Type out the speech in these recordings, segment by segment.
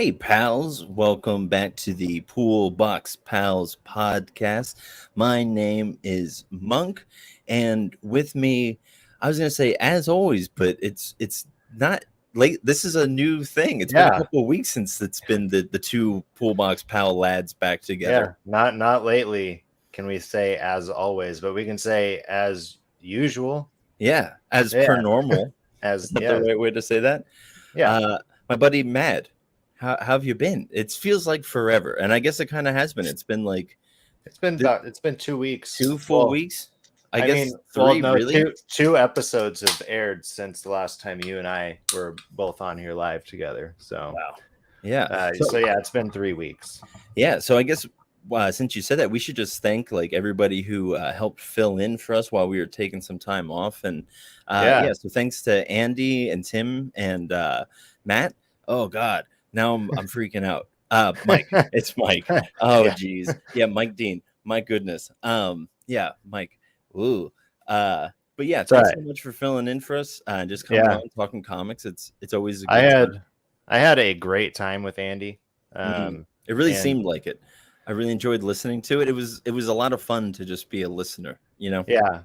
Hey, pals, welcome back to the Pool Box Pals podcast. My name is Monk, and with me, I was going to say, as always, but it's not late. This is a new thing. It's been a Yeah, couple of weeks since it's been the two Pool Box Pal lads back together. yeah. Not lately, can we say as always, but we can say as usual. Yeah, as per Yeah, normal. Is as that the yeah, right way to say that? yeah. My buddy Mad, how have you been? It feels like forever, and I guess it kind of has been. It's been like It's been 2 weeks. two full weeks. I I guess mean, well, three, no, really. two episodes have aired since the last time you and I were both on here live together. So, Wow. Yeah. so yeah, it's been 3 weeks. Yeah. So I guess since you said that, we should just thank like everybody who helped fill in for us while we were taking some time off. And Yeah, yeah, so thanks to Andy and Tim and Matt. Oh God, now I'm freaking out. Mike, it's Mike. Oh yeah. geez, yeah, Mike Dean. My goodness. Yeah, Mike. Ooh. But yeah, It's all thanks right. so much for filling in for us and just coming Yeah, on talking comics. It's always a I good time. had I had a great time with Andy. It really And seemed like it. I really enjoyed listening to it. It was a lot of fun to just be a listener, you know? Yeah.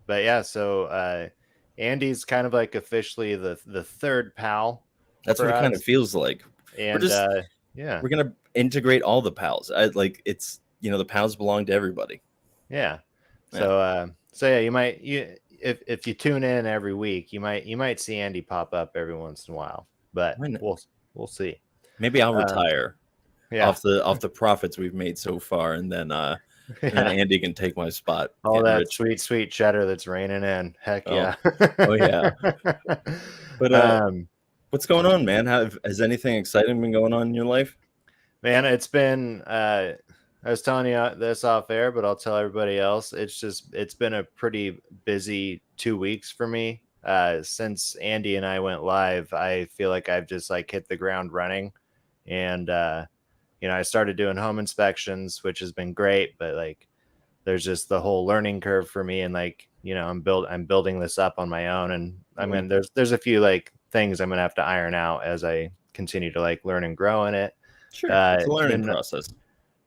But yeah, so Andy's kind of like officially the third pal That's what for it kind of us. feels like. We're And just yeah, we're gonna integrate all the pals. Like it's the pals belong to everybody. yeah. Yeah. So yeah, you if you tune in every week, you might see Andy pop up every once in a while. But Why not? we'll see. Maybe I'll Uh, retire yeah. off the profits we've made so far, and then Yeah. Andy can take my spot, All getting that rich. sweet cheddar that's raining in. Heck Oh, yeah. oh yeah. But um what's going on, man? Has anything exciting been going on in your life? Man, it's been I was telling you this off air, but I'll tell everybody else. It's been a pretty busy 2 weeks for me. Since Andy and I went live, I feel like I've just like hit the ground running. And I started doing home inspections, which has been great, but like there's just the whole learning curve for me, and like, I'm building this up on my own, and I Mm, mean there's a few like things I'm gonna have to iron out as I continue to like learn and grow in it. sure, it's a learning Then process.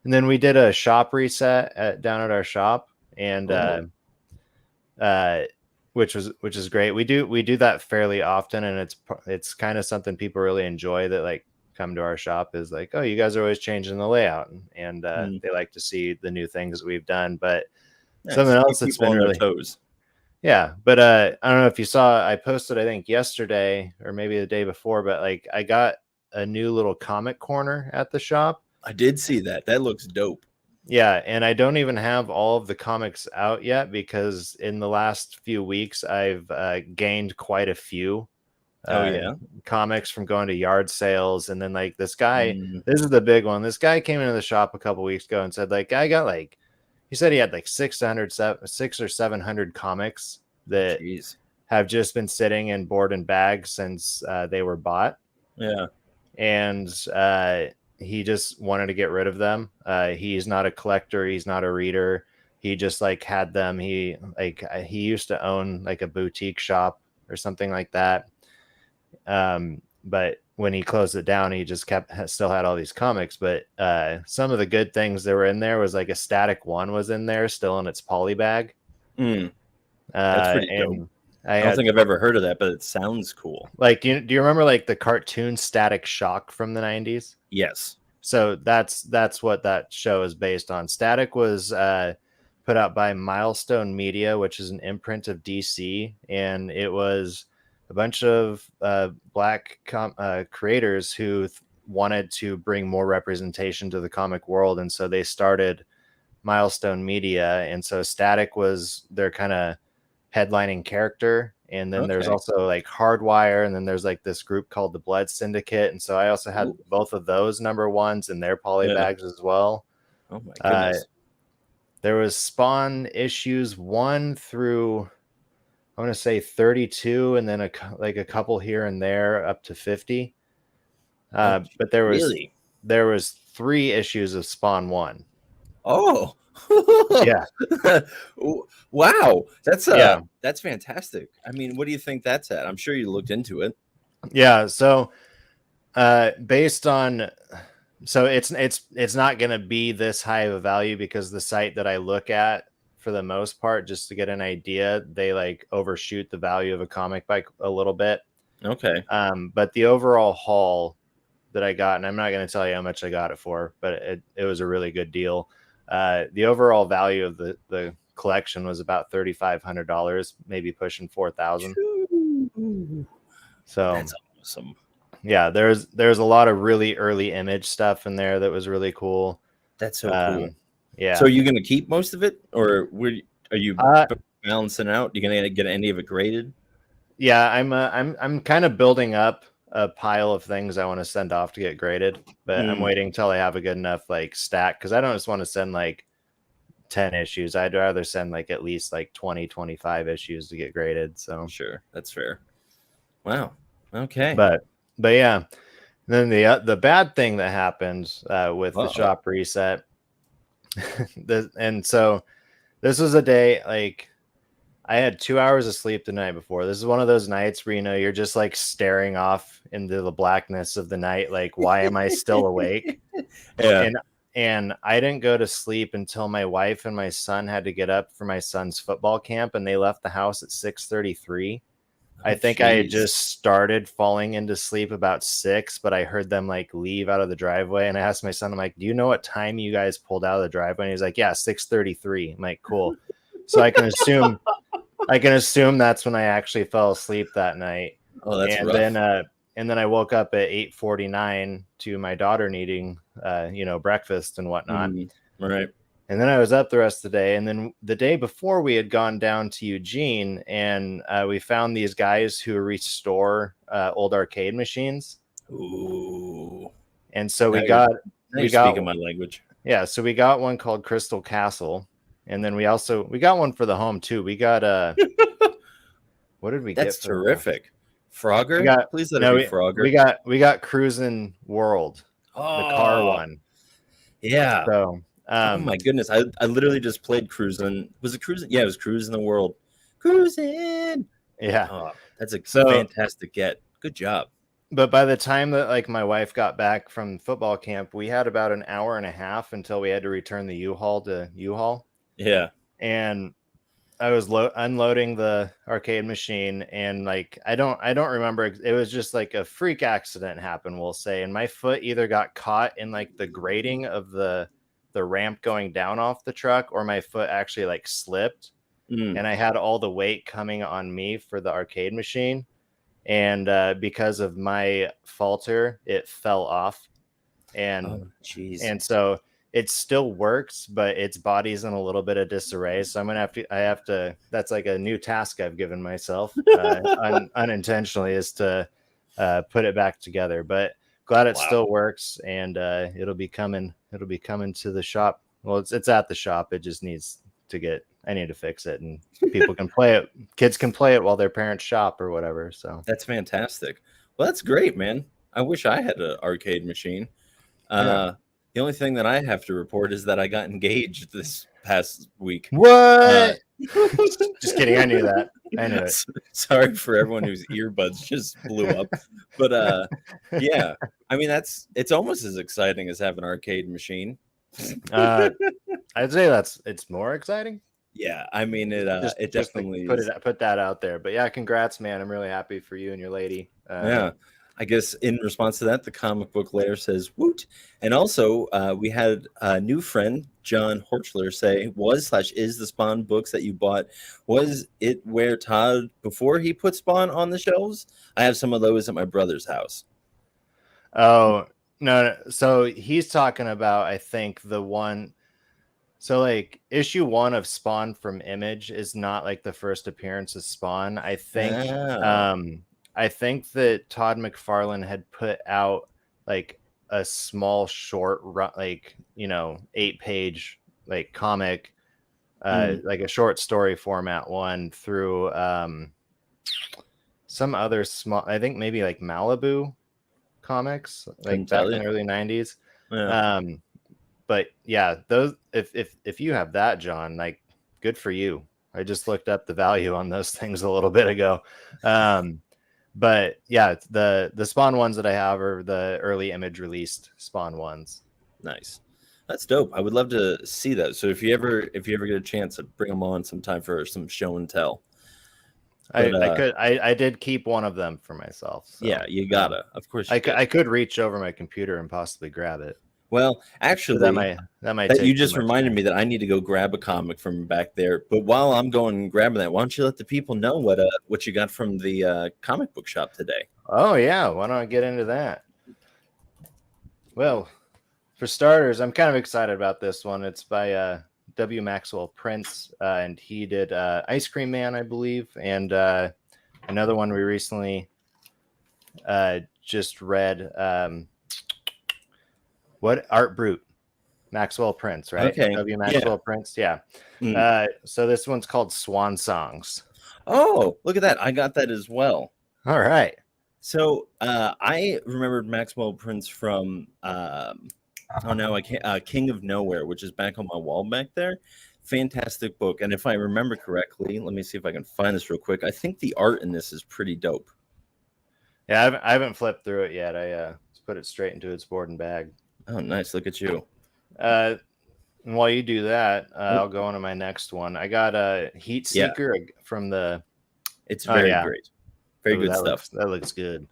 and then we did a shop reset down at our shop, and Oh, uh, which is great. We do that fairly often, and it's kind of something people really enjoy that like come to our shop is like, oh, you guys are always changing the layout, and mm, they like to see the new things that we've done. But something nice. else Keep that's people been on their really, toes. yeah. But I don't know if you saw, I posted I think yesterday or maybe the day before, but like I got a new little comic corner at the shop. I did see that. That looks dope. Yeah, and I don't even have all of the comics out yet because in the last few weeks I've gained quite a few Oh uh, yeah. comics from going to yard sales, and then like this guy, Mm, this is the big one. This guy came into the shop a couple weeks ago and said like I got like, he said he had like 600 or 700 comics that jeez. have just been sitting in board and bag since they were bought, Yeah. and he just wanted to get rid of them. He's not a collector. He's not a reader. He just like had them. He used to own like a boutique shop or something like that. But when he closed it down, he just still had all these comics. But some of the good things that were in there was like a Static One was in there still in its poly bag. Mm, that's pretty dope. And I I don't had think I've ever heard of that, but it sounds cool. like, do you remember like the cartoon Static Shock from the 90s? Yes. So that's what that show is based on. Static was put out by Milestone Media, which is an imprint of DC, and it was a bunch of black creators who wanted to bring more representation to the comic world, and so they started Milestone Media, and so Static was their kind of headlining character. And then there's Okay. also like Hardwire, and then there's like this group called the Blood Syndicate, and so I also had Ooh, both of those number ones in their poly yeah. bags as well. Oh my Uh, goodness. there was Spawn issues 1 through, I want to say 32, and then like a couple here and there up to 50. Oh, But there was 3 issues of Spawn 1. oh. Yeah, Wow. yeah, That's fantastic. I mean, what do you think that's at? I'm sure you looked into it. yeah. So Based on, so it's not going to be this high of a value because the site that I look at, for the most part, just to get an idea, they like overshoot the value of a comic book a little bit. Okay. But the overall haul that I got, and I'm not going to tell you how much I got it for, but it was a really good deal. The overall value of the collection was about $3,500, maybe pushing 4,000. So That's awesome. yeah, there's a lot of really early image stuff in there that was really cool. That's so cool. Yeah. So are you going to keep most of it, or are you Uh, balancing out? You going to get any of it graded? yeah, I'm kind of building up a pile of things I want to send off to get graded, but I'm waiting until I have a good enough like stack, because I don't just want to send like 10 issues. I'd rather send like at least like 20, 25 issues to get graded. So Sure, that's fair. Wow. Okay. but yeah. Then the bad thing that happened with the shop reset, and so this was a day like I had 2 hours of sleep the night before. This is one of those nights where, you know, you're just like staring off into the blackness of the night. Like, why am I still awake? Yeah. And I didn't go to sleep until my wife and my son had to get up for my son's football camp, and they left the house at 6:33. I think I had just started falling into sleep about 6, but I heard them like leave out of the driveway. And I asked my son, I'm like, do you know what time you guys pulled out of the driveway? And he's like, yeah, 6:33. I'm like, cool. So I can assume that's when I actually fell asleep that night. Oh, that's and rough. Then I woke up at 8:49 to my daughter needing breakfast and whatnot. Right. And then I was up the rest of the day. And then the day before, we had gone down to Eugene, and we found these guys who restore old arcade machines. Ooh. And so we Now got you're speaking my language. Yeah, so we got one called Crystal Castle, and then we got one for the home too. We got what did we get? That's For the home? terrific. Frogger? Please let it be Frogger. We got Cruisin' World, the car one. Yeah. So oh my goodness. I literally just played Cruisin'. Was it Cruisin'? Yeah, it was Cruisin' the World. Cruisin'. Yeah. Oh, that's a fantastic get. Good job. But by the time that like my wife got back from football camp, we had about an hour and a half until we had to return the U-Haul to U-Haul. Yeah. And I was unloading the arcade machine, and like I don't remember. It was just like a freak accident happened, we'll say, and my foot either got caught in like the grating of the ramp going down off the truck, or my foot actually like slipped, and I had all the weight coming on me for the arcade machine, and because of my falter, it fell off, and so it still works, but its body's in a little bit of disarray. So I have to, that's like a new task I've given myself unintentionally, is to put it back together. But glad it still works, and it'll be coming to the shop. Well, it's at the shop. It just needs to I need to fix it, and people can play it. Kids can play it while their parents shop or whatever. So that's fantastic. Well, that's great, man. I wish I had an arcade machine. The only thing that I have to report is that I got engaged this past week. What? Just kidding. I knew that. I knew it. Sorry for everyone whose earbuds just blew up. But yeah, I mean, it's almost as exciting as having an arcade machine. I'd say it's more exciting. Yeah, I mean it definitely put that out there. But yeah, congrats, man. I'm really happy for you and your lady. Yeah. I guess in response to that, the comic book layer says woot. And also, we had a new friend, John Horchler, say, is the Spawn books that you bought, was it where Todd, before he put Spawn on the shelves? I have some of those at my brother's house. Oh, no. So he's talking about, I think, the one. So like issue 1 of Spawn from Image is not like the first appearance of Spawn. I think that Todd McFarlane had put out like a small short, like 8-page like comic, like a short story format one through some other small, I think maybe like Malibu Comics, like back in the early 90s. Yeah. But yeah, those if you have that, John, like good for you. I just looked up the value on those things a little bit ago. But yeah, the Spawn ones that I have are the early image released Spawn ones. Nice. That's dope. I would love to see that. So if you ever get a chance to bring them on sometime for some show and tell. But I did keep one of them for myself. So, yeah, you gotta. Of course, I could reach over my computer and possibly grab it. Well, actually, that might take you just too much reminded time. me that I need to go grab a comic from back there. But while I'm going and grabbing that, why don't you let the people know what you got from the comic book shop today? Oh yeah, why don't I get into that? Well, for starters, I'm kind of excited about this one. It's by W. Maxwell Prince, and he did Ice Cream Man, I believe, and another one we recently just read. What Art Brute? Maxwell Prince, right? Okay. W. Maxwell Prince, yeah. So this one's called Swan Songs. Oh, look at that! I got that as well. All right. So I remembered Maxwell Prince from I can't King of Nowhere, which is back on my wall back there. Fantastic book, and if I remember correctly, let me see if I can find this real quick. I think the art in this is pretty dope. Yeah, I haven't flipped through it yet. I put it straight into its board and bag. Oh, nice! Look at you. And while you do that, I'll go on to my next one. I got a Heat Seeker from the. It's very great. Very good stuff. That looks good.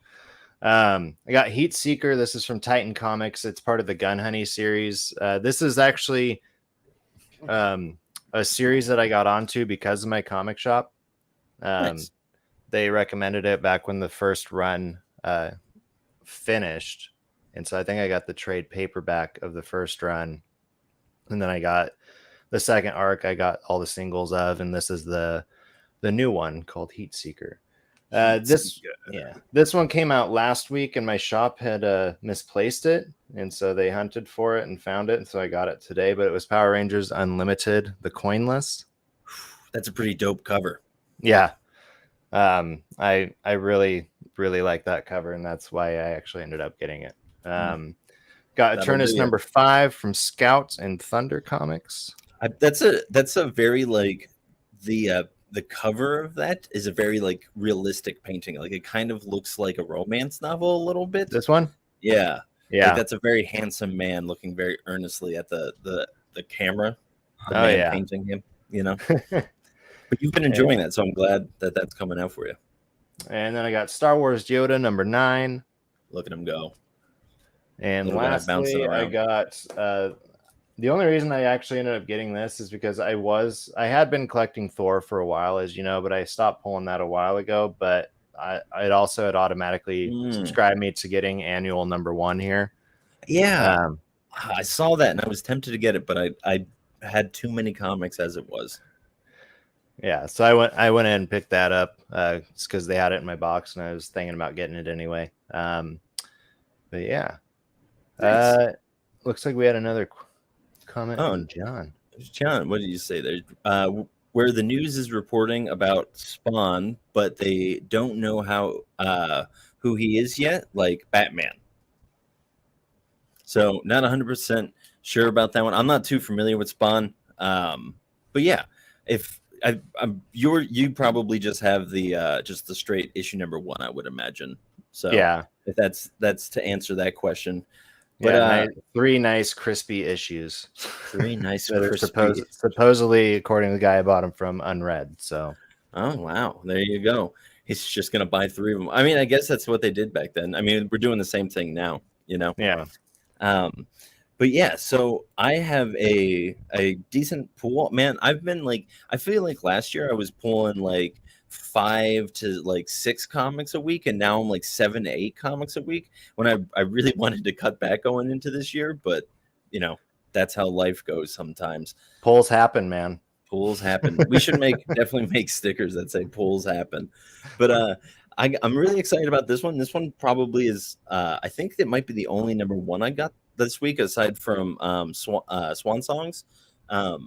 I got Heat Seeker. This is from Titan Comics. It's part of the Gun Honey series. This is actually a series that I got onto because of my comic shop. Nice. They recommended it back when the first run finished. And so I think I got the trade paperback of the first run. And then I got the second arc. I got all the singles of, and this is the new one called Heat Seeker. This one came out last week, and my shop had misplaced it, and so they hunted for it and found it, and so I got it today. But it was Power Rangers Unlimited, the coinless. That's a pretty dope cover. Yeah, I really like that cover, and that's why I actually ended up getting it. Got Eternus number 5 from Scout and Thunder Comics. That's a very like the cover of that is a very like realistic painting. Like it kind of looks like a romance novel a little bit. This one? Yeah. Yeah. Like that's a very handsome man looking very earnestly at the camera. Painting him, you know. But you've been enjoying that, so I'm glad that that's coming out for you. And then I got Star Wars Yoda number 9. Look at him go. And lastly, I got the only reason I actually ended up getting this is because I had been collecting Thor for a while, as you know, but I stopped pulling that a while ago. But it also had automatically subscribed me to getting annual number 1 here. Yeah, I saw that and I was tempted to get it, but I had too many comics as it was. Yeah, so I went in and picked that up just because they had it in my box, and I was thinking about getting it anyway. But yeah, nice. Looks like we had another comment from John. John, what did you say there? Where the news is reporting about Spawn, but they don't know who he is yet, like Batman. So not 100% sure about that one. I'm not too familiar with Spawn, but yeah, if you probably just have the straight issue number 1, I would imagine. So yeah, if that's to answer that question. But yeah, 3 nice crispy issues. 3 nice crispy. Supposedly, according to the guy I bought them from, unread. So, oh wow, there you go. He's just gonna buy 3 of them. I mean, I guess that's what they did back then. I mean, we're doing the same thing now, you know. Yeah. But yeah, so I have a decent pool. Man, I feel like last year I was pulling like 5 to like 6 comics a week, and now I'm like 7 to 8 comics a week when I really wanted to cut back going into this year, but you know, that's how life goes sometimes. Pulls happen, man. Pulls happen. We should definitely make stickers that say pulls happen. But I'm really excited about this one. This one probably is I think it might be the only number 1 I got this week aside from Swan Songs or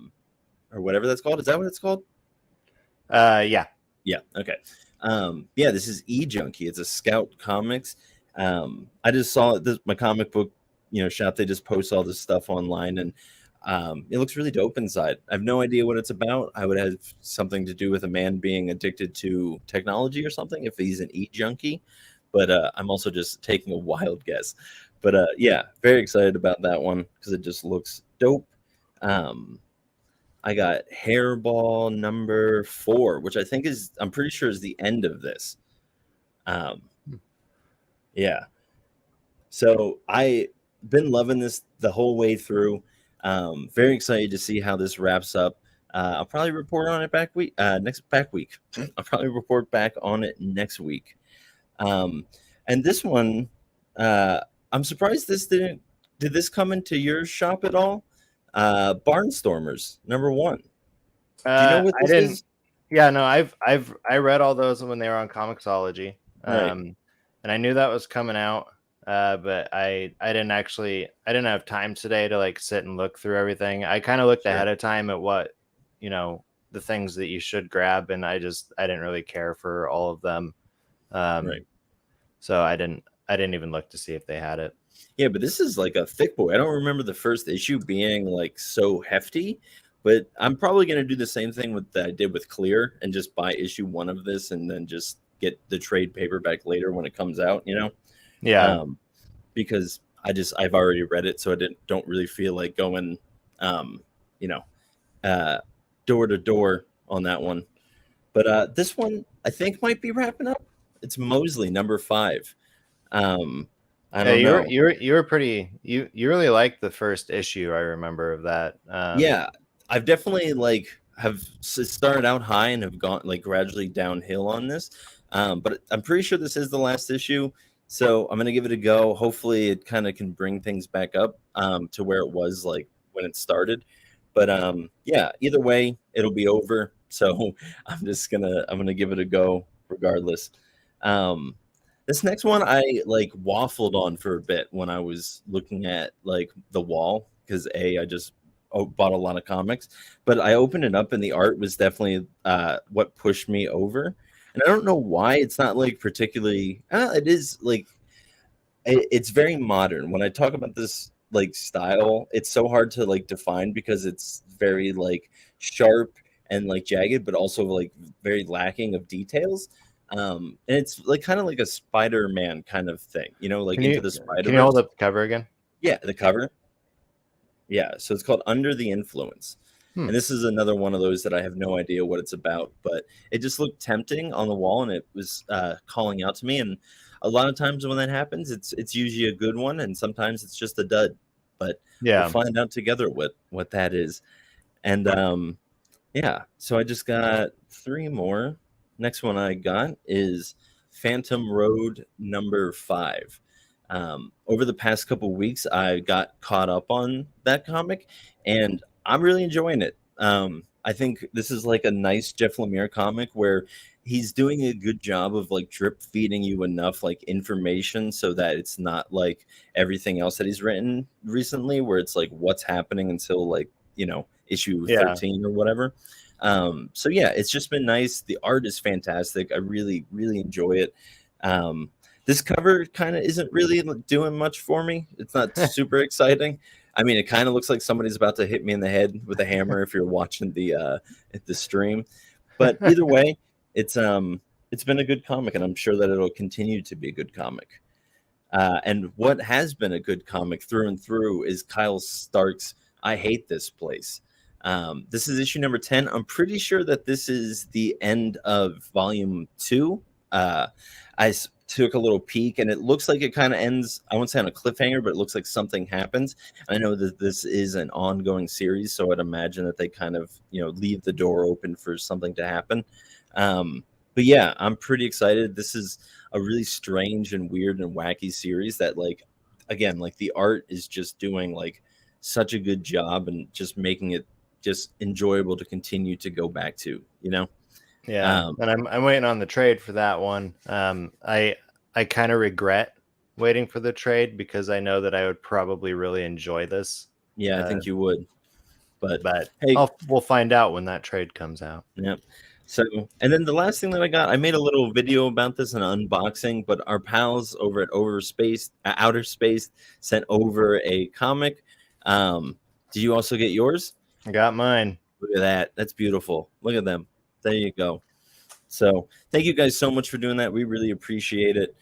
whatever that's called. Is that what it's called? Yeah. Yeah. Okay. Yeah, this is E-Junkie. It's a Scout Comics. I just saw my comic book, shop. They just post all this stuff online, and It looks really dope inside. I have no idea what it's about. I would have something to do with a man being addicted to technology or something if he's an junkie. But I'm also just taking a wild guess. But yeah, very excited about that one because it just looks dope. Um, I got Hairball number 4, which I'm pretty sure is the end of this. Yeah. So I been loving this the whole way through. Very excited to see how this wraps up. I'll probably report on it next back week. I'll probably report back on it next week. And this one, I'm surprised this didn't. Did this come into your shop at all? Barnstormers number 1. Do you know what I this didn't. is? Yeah, no, I read all those when they were on Comixology, Right. and I knew that was coming out, but I didn't have time today to like sit and look through everything. I kind of looked Sure. ahead of time at what the things that you should grab, and I didn't really care for all of them, Right. so I didn't even look to see if they had it. Yeah, but this is like a thick boy. I don't remember the first issue being like so hefty, but I'm probably going to do the same thing that I did with Clear and just buy issue 1 of this and then just get the trade paperback later when it comes out, Yeah, because I've already read it, so don't really feel like going, you know, door to door on that one. But this one I think might be wrapping up. It's Mosley number 5. I yeah, don't know. you were pretty you really liked the first issue. I remember of that. Yeah, I've definitely have started out high and have gone like gradually downhill on this. But I'm pretty sure this is the last issue, so I'm gonna give it a go. Hopefully, it kind of can bring things back up to where it was like when it started. But yeah, either way, it'll be over. So I'm gonna give it a go regardless. Um, this next one I like waffled on for a bit when I was looking at like the wall because I just bought a lot of comics, but I opened it up and the art was definitely what pushed me over. And I don't know why it's not like particularly. It is like it's very modern. When I talk about this like style, it's so hard to like define because it's very like sharp and like jagged, but also like very lacking of details. And it's like kind of like a Spider-Man kind of thing, like Into the can you hold Spider-Verse. up the cover again? Yeah, the cover. Yeah, so it's called Under the Influence. And this is another one of those that I have no idea what it's about, but it just looked tempting on the wall and it was calling out to me. And a lot of times when that happens, it's usually a good one, and sometimes it's just a dud. But we'll Yeah. find out together what that is. And yeah, so I just got 3 more. Next one I got is Phantom Road number 5. Over the past couple weeks, I got caught up on that comic, and I'm really enjoying it. I think this is like a nice Jeff Lemire comic where he's doing a good job of like drip feeding you enough like information so that it's not like everything else that he's written recently, where it's like what's happening until like issue 13 or whatever. So yeah, it's just been nice. The art is fantastic. I really, really enjoy it. This cover kind of isn't really doing much for me. It's not super exciting. I mean, it kind of looks like somebody's about to hit me in the head with a hammer if you're watching the stream. But either way, it's been a good comic, and I'm sure that it'll continue to be a good comic. And what has been a good comic through and through is Kyle Stark's I Hate This Place. This is issue number 10. I'm pretty sure that this is the end of volume 2. I took a little peek and it looks like it kind of ends, I won't say on a cliffhanger, but it looks like something happens. I know that this is an ongoing series, so I'd imagine that they kind of leave the door open for something to happen. But yeah, I'm pretty excited. This is a really strange and weird and wacky series that again, the art is just doing such a good job and just making it just enjoyable to continue to go back to. Yeah, and I'm waiting on the trade for that one. I kind of regret waiting for the trade because I know that I would probably really enjoy this. Yeah, I think you would. But hey, we'll find out when that trade comes out. Yeah. So, and then the last thing that I got, I made a little video about this, an unboxing, but our pals over at Outer Space sent over a comic. Did you also get yours? I got mine. Look at that. That's beautiful. Look at them. There you go. So thank you guys so much for doing that. We really appreciate it.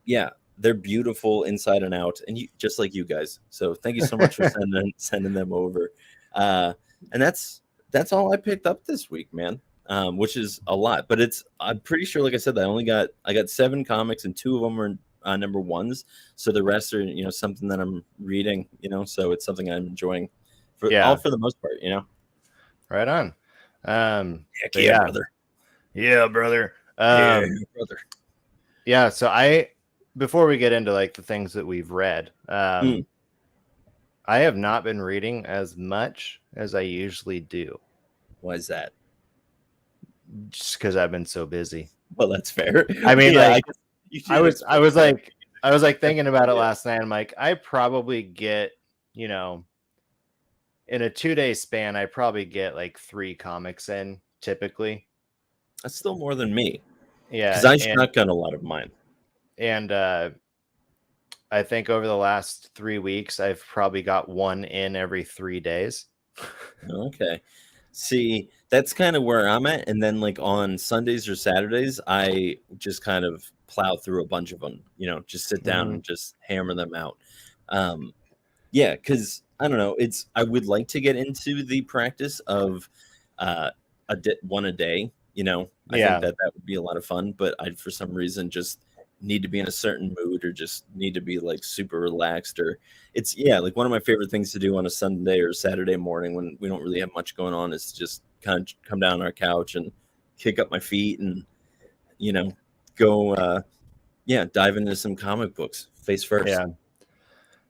Yeah, they're beautiful inside and out, and just like you guys. So thank you so much for sending them over. And that's all I picked up this week, man. Which is a lot, but I'm pretty sure, like I said, I got 7 comics, and 2 of them are number ones. So the rest are something that I'm reading. So it's something I'm enjoying for the most part. Right on. Yeah, brother. Yeah, brother. Yeah, brother. Yeah. So before we get into like the things that we've read, I have not been reading as much as I usually do. Why is that? Just because I've been so busy. Well, that's fair. I mean, like, I was like thinking about it last night. I'm like, I probably get, in a 2-day span, I probably get like 3 comics in typically. That's still more than me. Yeah. Because I shotgun a lot of mine. And I think over the last 3 weeks, I've probably got 1 in every 3 days. Okay. See, that's kind of where I'm at. And then like on Sundays or Saturdays, I just kind of plow through a bunch of them, just sit down and just hammer them out. Yeah, because I don't know, I would like to get into the practice of one a day, I think that would be a lot of fun, but I, for some reason, just need to be in a certain mood, or just need to be like super relaxed, or like one of my favorite things to do on a Sunday or Saturday morning when we don't really have much going on is to just kind of come down on our couch and kick up my feet and go dive into some comic books face first. Yeah.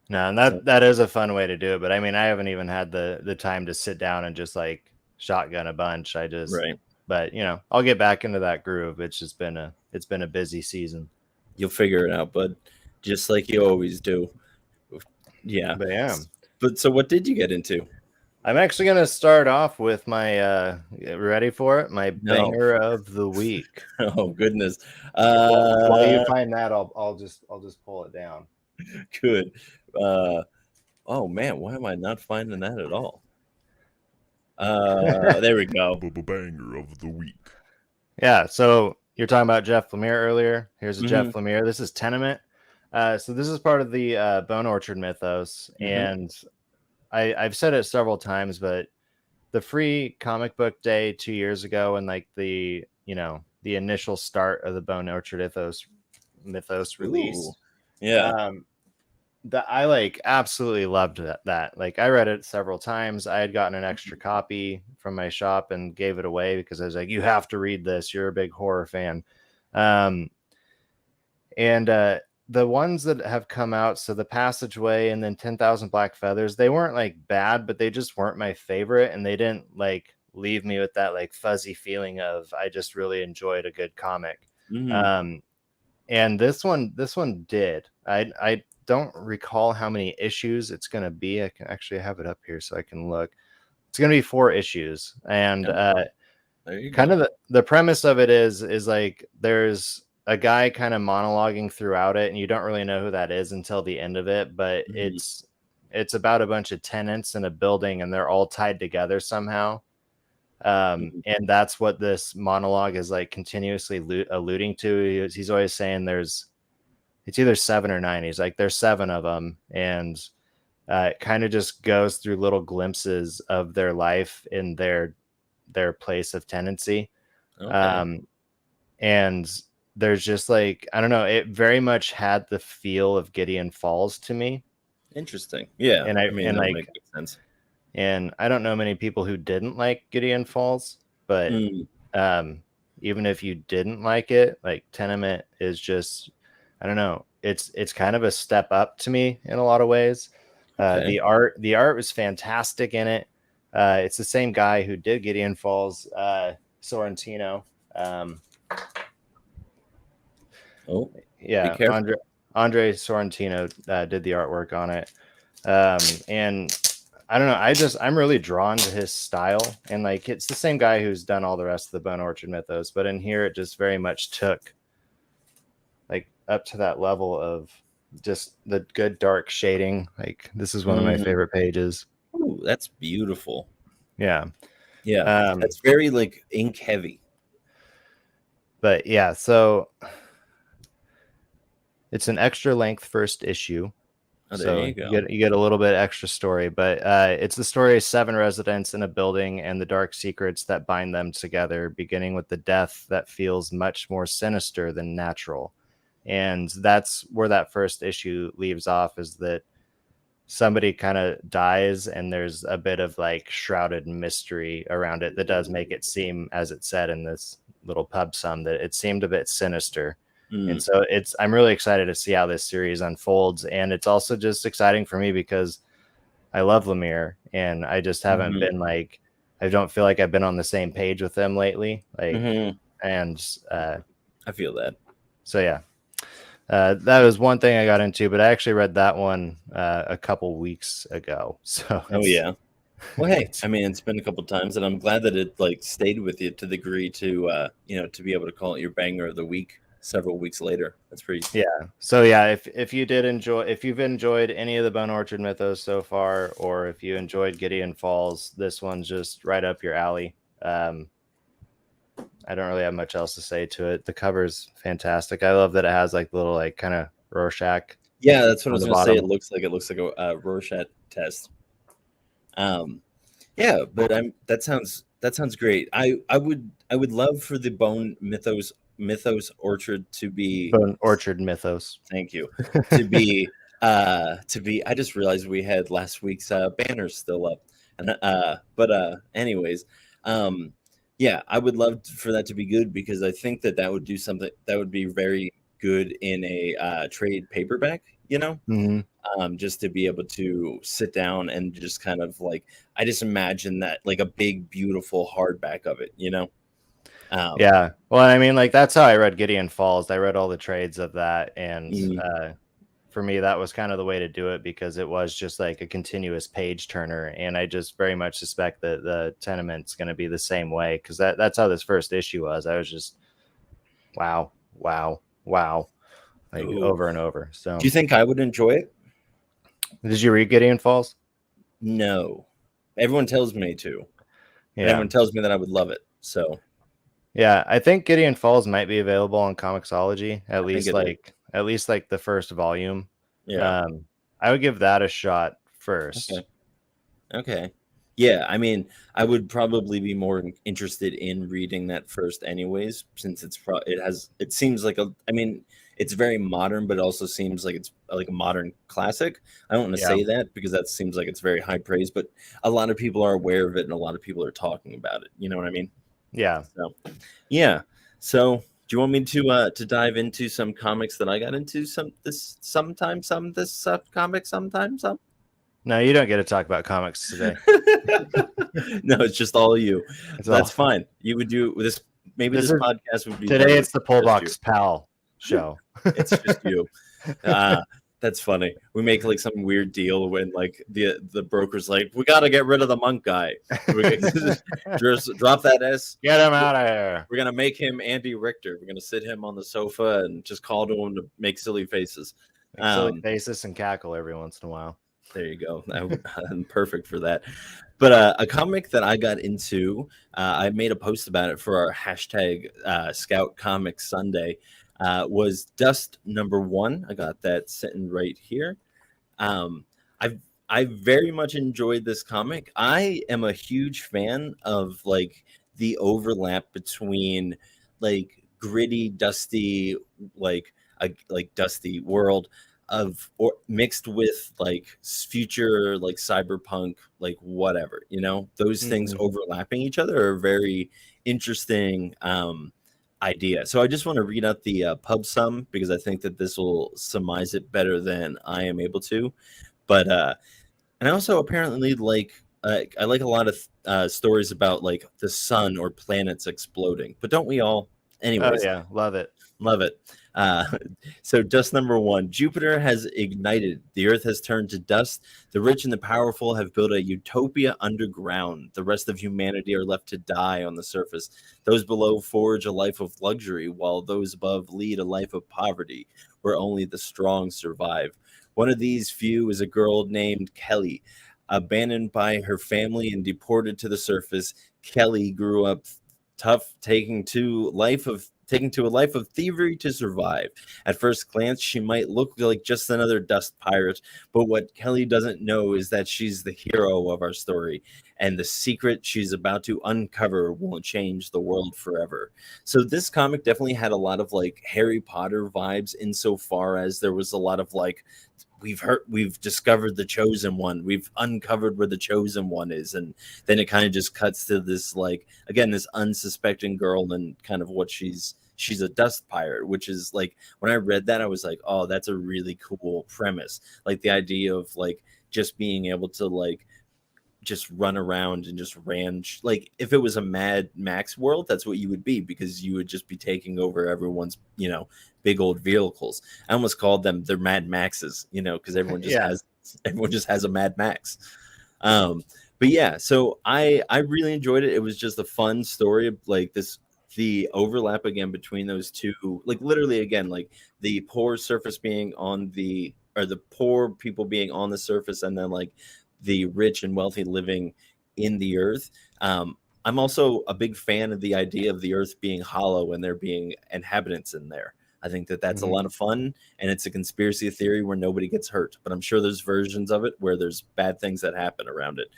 No, and that is a fun way to do it, but I mean, I haven't even had the time to sit down and just like shotgun a bunch. But I'll get back into that groove. It's just been a busy season. You'll figure it out, bud. Just like you always do. Yeah. But so what did you get into? I'm actually going to start off with my ready for it? My banger of the week. Oh goodness. While you find that, I'll just pull it down. Good. Oh man, why am I not finding that at all? There we go. Banger of the week. Yeah, so you're talking about Jeff Lemire earlier. Here's a Jeff Lemire. This is Tenement. So this is part of the Bone Orchard mythos, and I've said it several times, but the free comic book day 2 years ago, and like the initial start of the Bone Orchard mythos release. Yeah. That I like absolutely loved that. Like I read it several times. I had gotten an extra copy from my shop and gave it away because I was like, you have to read this. You're a big horror fan. And the ones that have come out, so The Passageway and then 10,000 Black Feathers, they weren't like bad, but they just weren't my favorite. And they didn't like leave me with that like fuzzy feeling of, I just really enjoyed a good comic. And this one did. I don't recall how many issues it's going to be. I can actually have it up here so I can look. It's going to be 4 issues. And kind of the premise of it is like there's a guy kind of monologuing throughout it, and you don't really know who that is until the end of it. But it's about a bunch of tenants in a building, and they're all tied together somehow. And that's what this monologue is like continuously alluding to. He's always saying it's either 7 or 9. He's like, there's 7 of them. And it kind of just goes through little glimpses of their life in their place of tenancy. And there's just like, I don't know, it very much had the feel of Gideon Falls to me. Interesting. Yeah. And I mean, like, makes sense. And I don't know many people who didn't like Gideon Falls, but even if you didn't like it, like Tenement is just, I don't know, it's kind of a step up to me in a lot of ways. The art was fantastic in it. It's the same guy who did Gideon Falls, Sorrentino. Yeah, Andre Sorrentino did the artwork on it. And I don't know, I'm really drawn to his style, and like it's the same guy who's done all the rest of the Bone Orchard mythos, but in here it just very much took like up to that level of just the good dark shading. Like this is one of my favorite pages. Ooh, that's beautiful. Yeah. Yeah, that's very like ink heavy. But yeah, so it's an extra length first issue. Oh, there So you go. you get a little bit extra story, but it's the story of 7 residents in a building and the dark secrets that bind them together, beginning with the death that feels much more sinister than natural. And that's where that first issue leaves off, is that somebody kind of dies and there's a bit of like shrouded mystery around it that does make it seem, as it said in this little pub sum, that it seemed a bit sinister. And so I'm really excited to see how this series unfolds. And it's also just exciting for me because I love Lemire and I just haven't been like, I don't feel like I've been on the same page with them lately. Like, and I feel that. So yeah, that was one thing I got into, but I actually read that one a couple weeks ago. So yeah. Well, hey, I mean, it's been a couple times, and I'm glad that it like stayed with you to the degree to to be able to call it your banger of the week several weeks later. That's pretty. Yeah. So yeah, if you did enjoy, if you've enjoyed any of the Bone Orchard mythos so far, or if you enjoyed Gideon Falls, this one's just right up your alley. I don't really have much else to say to it. The cover's fantastic. I love that it has like little like kind of Rorschach. Yeah, that's what I was on the going to say. bottom. It looks like a Rorschach test. Yeah, but that sounds great. I would love for the Bone Mythos Orchard to be Bone Orchard mythos. Thank you. To be I just realized we had last week's banners still up. And anyways, yeah, I would love for that to be good because I think that would do something that would be very good in a trade paperback, just to be able to sit down and just kind of like, I just imagine that like a big, beautiful hardback of it, Yeah. Well, I mean, like that's how I read Gideon Falls. I read all the trades of that. And for me, that was kind of the way to do it because it was just like a continuous page turner. And I just very much suspect that the Tenement's going to be the same way because that's how this first issue was. I was just, wow, like over and over. So do you think I would enjoy it? did you read Gideon Falls? No. Everyone tells me to. Yeah. And everyone tells me that I would love it. So yeah, I think Gideon Falls might be available on Comixology, at least like the first volume. Yeah. I would give that a shot first. Okay. Yeah, I mean, I would probably be more interested in reading that first anyways, since it seems like it's very modern, but it also seems like it's like a modern classic. I don't want to say that because that seems like it's very high praise, but a lot of people are aware of it and a lot of people are talking about it. You know what I mean? Yeah. So, yeah. So, do you want me to dive into some comics that I got into sometimes? No, you don't get to talk about comics today. No, it's just all you. That's all. fine. You would do this. Maybe this podcast would be today. It's the Pullbox Pal show. It's just you. That's funny. We make like some weird deal when like the broker's like, we got to get rid of the monk guy. Just drop that S. Get him out of here. We're gonna make him Andy Richter. We're gonna sit him on the sofa and just call to him to make silly faces. Silly faces and cackle every once in a while. There you go. I'm perfect for that. But a comic that I got into, I made a post about it for our hashtag Scout Comics Sunday. Was Dust #1. I got that sitting right here. I very much enjoyed this comic. I am a huge fan of like the overlap between like gritty, dusty, like a dusty world or mixed with like future, like cyberpunk, like whatever, those things overlapping each other are very interesting idea. So I just want to read out the pub sum because I think that this will surmise it better than I am able to. But and I also apparently I like a lot of stories about like the sun or planets exploding. But don't we all? Anyways, oh yeah, love it. So dust #1. Jupiter has ignited. The Earth has turned to dust. The rich and the powerful have built a utopia underground. The rest of humanity are left to die on the surface. Those below forge a life of luxury, while those above lead a life of poverty, where only the strong survive. One of these few is a girl named Kelly. Abandoned by her family and deported to the surface, Kelly grew up tough, taking to a life of thievery to survive. At first glance, she might look like just another dust pirate, but what Kelly doesn't know is that she's the hero of our story, and the secret she's about to uncover will change the world forever. So this comic definitely had a lot of like Harry Potter vibes insofar as there was a lot of like we've discovered the chosen one, we've uncovered where the chosen one is, and then it kind of just cuts to this like again this unsuspecting girl and kind of what she's a dust pirate, which is like when I read that I was like, oh, that's a really cool premise, like the idea of like just being able to like just run around and just range. Like if it was a Mad Max world, that's what you would be, because you would just be taking over everyone's, big old vehicles. I almost called them their Mad Maxes, because Yeah. everyone just has a Mad Max. But yeah, so I really enjoyed it. It was just a fun story of like the overlap again between those two, like literally again, like the poor surface being on the or the poor people being on the surface, and then like the rich and wealthy living in the earth. I'm also a big fan of the idea of the earth being hollow and there being inhabitants in there. I think that that's a lot of fun, and it's a conspiracy theory where nobody gets hurt. But I'm sure there's versions of it where there's bad things that happen around it.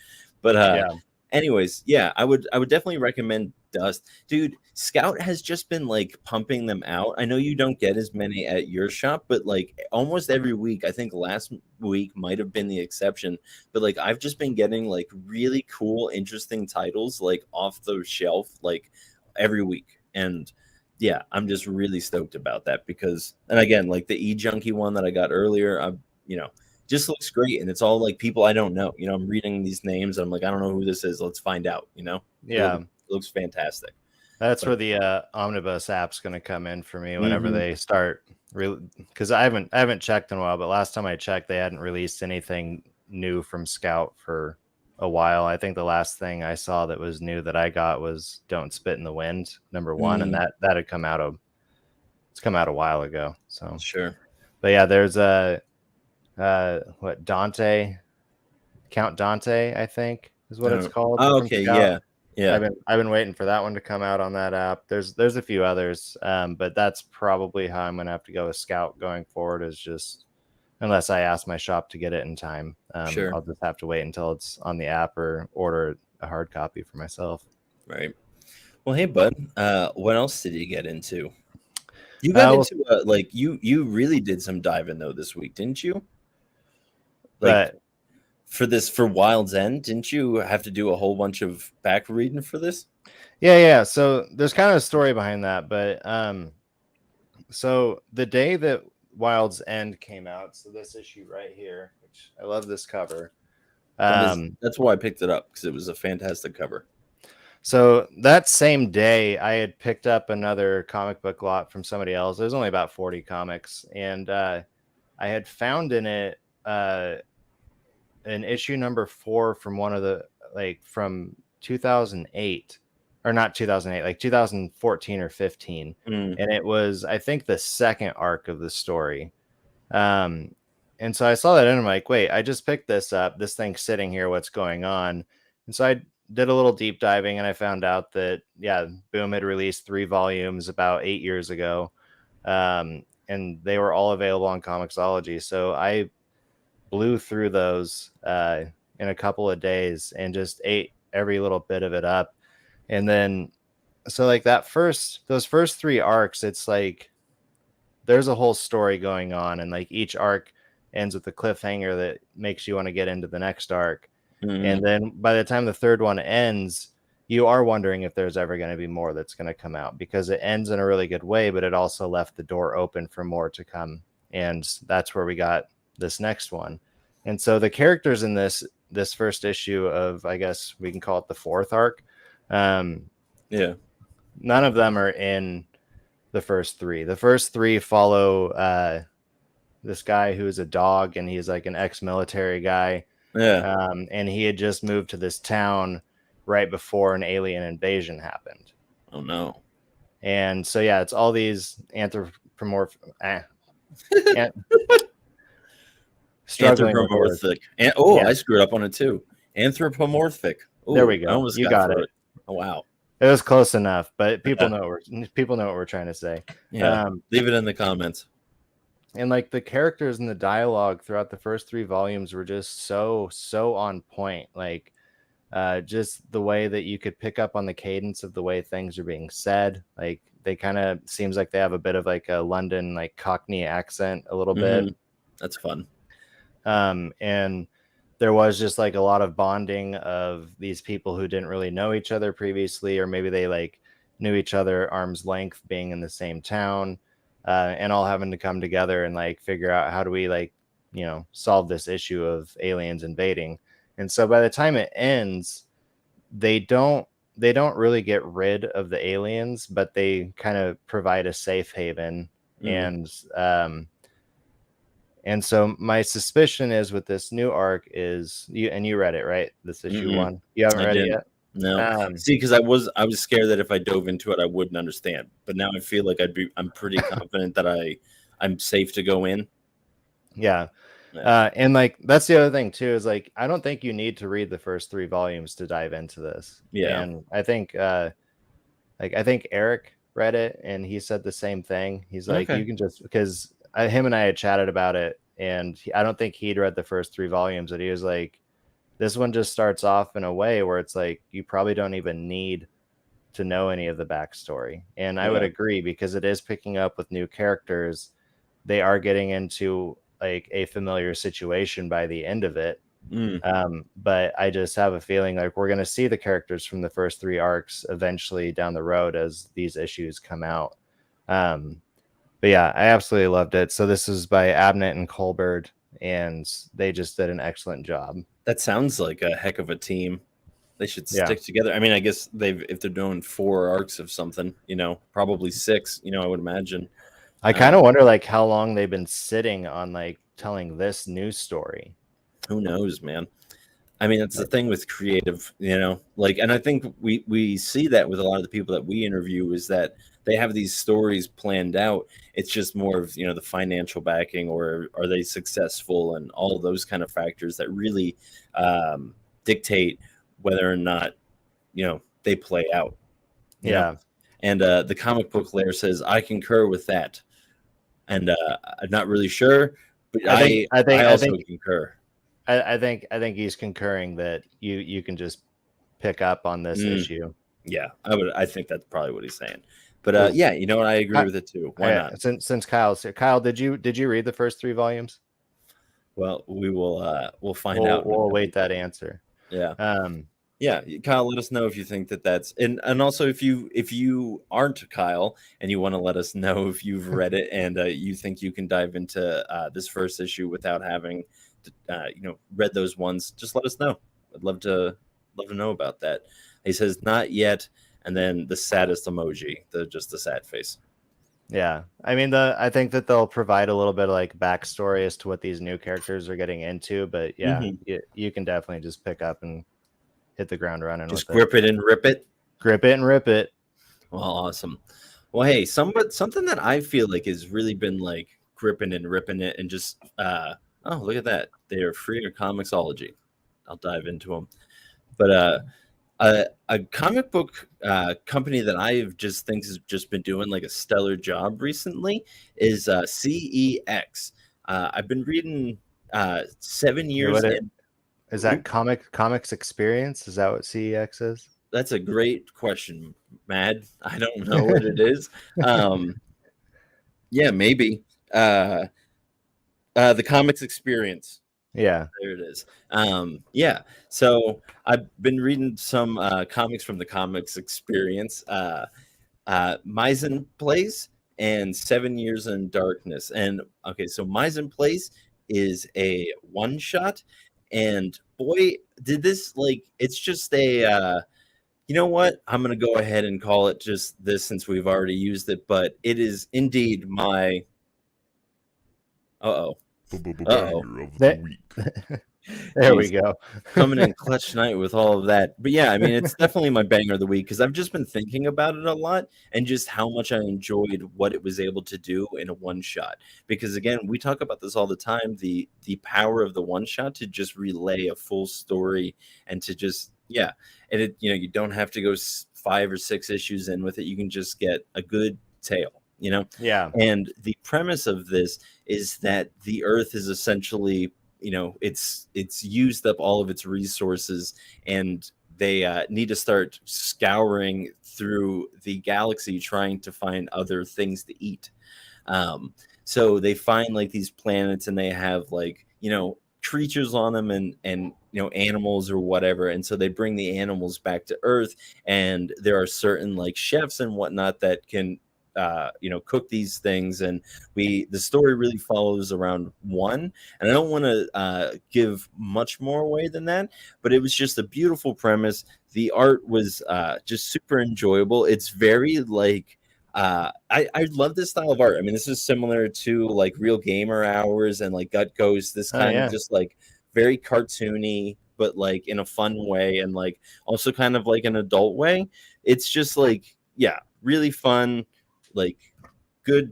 But Yeah. anyways, yeah, I would definitely recommend Dust. Dude, Scout has just been like pumping them out. I know you don't get as many at your shop, but like almost every week, I think last week might have been the exception, but like I've just been getting like really cool, interesting titles like off the shelf like every week. And yeah, I'm just really stoked about that because, and again, like the E-Junkie one that I got earlier, just looks great, and it's all like people I don't know. I'm reading these names, and I'm like, I don't know who this is. Let's find out. Yeah. It looks fantastic. That's But where the omnibus app's going to come in for me whenever Mhm. they start, because I haven't checked in a while. But last time I checked, they hadn't released anything new from Scout for a while. I think the last thing I saw that was new that I got was "Don't Spit in the Wind" #1, and Mm, that had come out a while ago. So, sure. but yeah, there's a what Dante, Count Dante, I think is what it's called Oh, from okay. Scout. Yeah. Yeah. I've been waiting for that one to come out on that app. There's a few others, but that's probably how I'm gonna have to go with Scout going forward. Is just unless I ask my shop to get it in time, Sure. I'll just have to wait until it's on the app or order a hard copy for myself. Right. Well, hey, bud. What else did you get into? You got Well, into like you really did some diving though this week, didn't you? Like but for Wild's End, didn't you have to do a whole bunch of back reading for this? yeah. So there's kind of a story behind that, but so the day that Wild's End came out, so this issue right here, which I love this cover. That's why I picked it up, because it was a fantastic cover. So that same day, I had picked up another comic book lot from somebody else. There's only about 40 comics, and I had found in it an issue #4 from one of the from 2008, or not 2008, like 2014 or 15, Mm, and it was, I think, the second arc of the story. Um, and so I saw that and I'm like, wait, I just picked this up. This thing's sitting here. What's going on? And so I did a little deep diving and I found out that, yeah, Boom had released 3 volumes about 8 years ago. And they were all available on Comixology. So I blew through those in a couple of days and just ate every little bit of it up. And then, so like those first 3 arcs, it's like, there's a whole story going on, and like each arc ends with a cliffhanger that makes you want to get into the next arc. mm, And then by the time the third one ends, you are wondering if there's ever going to be more that's going to come out, because it ends in a really good way, but it also left the door open for more to come. And that's where we got this next one. And so the characters in this first issue of, I guess we can call it the 4th arc, yeah. none of them are in the first 3. The first 3 follow this guy who is a dog, and he's like an ex-military guy. Yeah. And he had just moved to this town right before an alien invasion happened. Oh no. And so, yeah, it's all these struggling with words. Anthropomorphic. And I Yes. screwed up on it too. Anthropomorphic. There we I go. almost You got got through it. Oh wow. It was close enough, but people Yeah. know what we're trying to say. Yeah. Leave it in the comments. And like the characters and the dialogue throughout the first 3 volumes were just so on point. Like just the way that you could pick up on the cadence of the way things are being said. Like they kind of seems like they have a bit of like a London like Cockney accent a little bit. That's fun. And there was just like a lot of bonding of these people who didn't really know each other previously, or maybe they like knew each other arm's length being in the same town, and all having to come together and like figure out how do we like, solve this issue of aliens invading. And so by the time it ends, they don't really get rid of the aliens, but they kind of provide a safe haven. And so my suspicion is with this new arc is you read it, right? This issue 1. You haven't read it yet? No. See, because I was scared that if I dove into it, I wouldn't understand. But now I feel like I'm pretty confident that I'm safe to go in. Yeah. And like that's the other thing too, is like I don't think you need to read the first 3 volumes to dive into this. Yeah. And I think I think Eric read it and he said the same thing. He's like, you can just, because him and I had chatted about it, and I don't think he'd read the first 3 volumes, and he was like, this one just starts off in a way where it's like you probably don't even need to know any of the backstory. And I would agree, because it is picking up with new characters. They are getting into like a familiar situation by the end of it. But I just have a feeling like we're going to see the characters from the first 3 arcs eventually down the road as these issues come out. But yeah, I absolutely loved it. So this is by Abnett and Colbert, and they just did an excellent job. That sounds like a heck of a team. They should stick together. I mean, I guess if they're doing 4 arcs of something, probably 6, I would imagine. I kind of wonder like how long they've been sitting on like telling this news story. Who knows, man? I mean, that's the thing with creative, like, and I think we see that with a lot of the people that we interview, is that they have these stories planned out. It's just more of, the financial backing, or are they successful, and all of those kind of factors that really dictate whether or not, they play out. You know? And the comic book layer says, I concur with that. And I'm not really sure, but I also concur. I think he's concurring that you can just pick up on this issue. Yeah, I think that's probably what he's saying. But yeah, what, I agree with it too. Why not? Since Kyle's here, Kyle, did you read the first 3 volumes? Well, we'll find out. We'll await that answer. Yeah. Yeah, Kyle, let us know if you think that's and also if you aren't Kyle and you want to let us know if you've read it and you think you can dive into this first issue without having read those ones, just let us know. I'd love to know about that. He says not yet, and then the saddest emoji, just the sad face. Yeah, I mean I think that they'll provide a little bit of like backstory as to what these new characters are getting into, but yeah, you can definitely just pick up and hit the ground running. Just grip it and rip it. Grip it and rip it. Well, awesome. Well, hey, something that I feel like has really been like gripping and ripping it, and just oh, look at that. They are free of Comixology. I'll dive into them. But a comic book company that I just think has just been doing like a stellar job recently is CEX. I've been reading 7 years. Is that comics experience? Is that what CEX is? That's a great question, Mad. I don't know what it is. Yeah, maybe. The comics experience. Yeah, there it is. Yeah. So I've been reading some comics from the comics experience. Mise En Place and 7 Years in Darkness. And okay, so Mise En Place is a one shot. And boy, did this it's just a, you know what? I'm going to go ahead and call it just this since we've already used it, but it is indeed my, Banger of the week. There we Jeez. go. Coming in clutch night with all of that. But yeah, I mean, it's definitely my banger of the week because I've just been thinking about it a lot and just how much I enjoyed what it was able to do in a one shot. Because again, we talk about this all the time, the power of the one shot to just relay a full story and to just and it you don't have to go 5 or 6 issues in with it. You can just get a good tale. Yeah. And the premise of this is that the earth is essentially it's used up all of its resources, and they need to start scouring through the galaxy trying to find other things to eat. So they find like these planets, and they have like creatures on them, and animals or whatever, and so they bring the animals back to earth, and there are certain like chefs and whatnot that can cook these things. And the story really follows around one, and I don't want to give much more away than that, but it was just a beautiful premise. The art was just super enjoyable. It's very like I love this style of art. I mean, this is similar to like Real Gamer Hours and like Gut Ghost, this Oh, kind of yeah. just like very cartoony, but like in a fun way, and like also kind of like an adult way. It's just like really fun, like good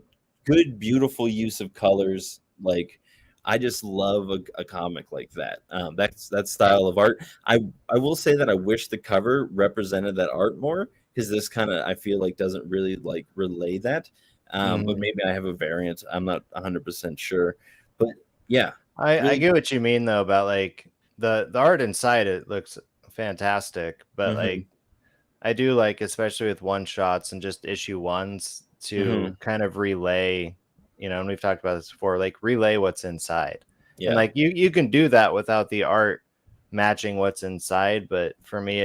beautiful use of colors. Like I just love a comic like that. That's that style of art. I will say that I wish the cover represented that art more, because this kind of I feel like doesn't really like relay that. But Mhm. maybe I have a variant. I'm not 100% sure. But yeah, I really. get what you mean though about like the art inside it looks fantastic, but Hmm. like I do like, especially with one shots and just issue ones, Hmm. to kind of relay, and we've talked about this before, like relay what's inside. And Yeah. like you can do that without the art matching what's inside, but for me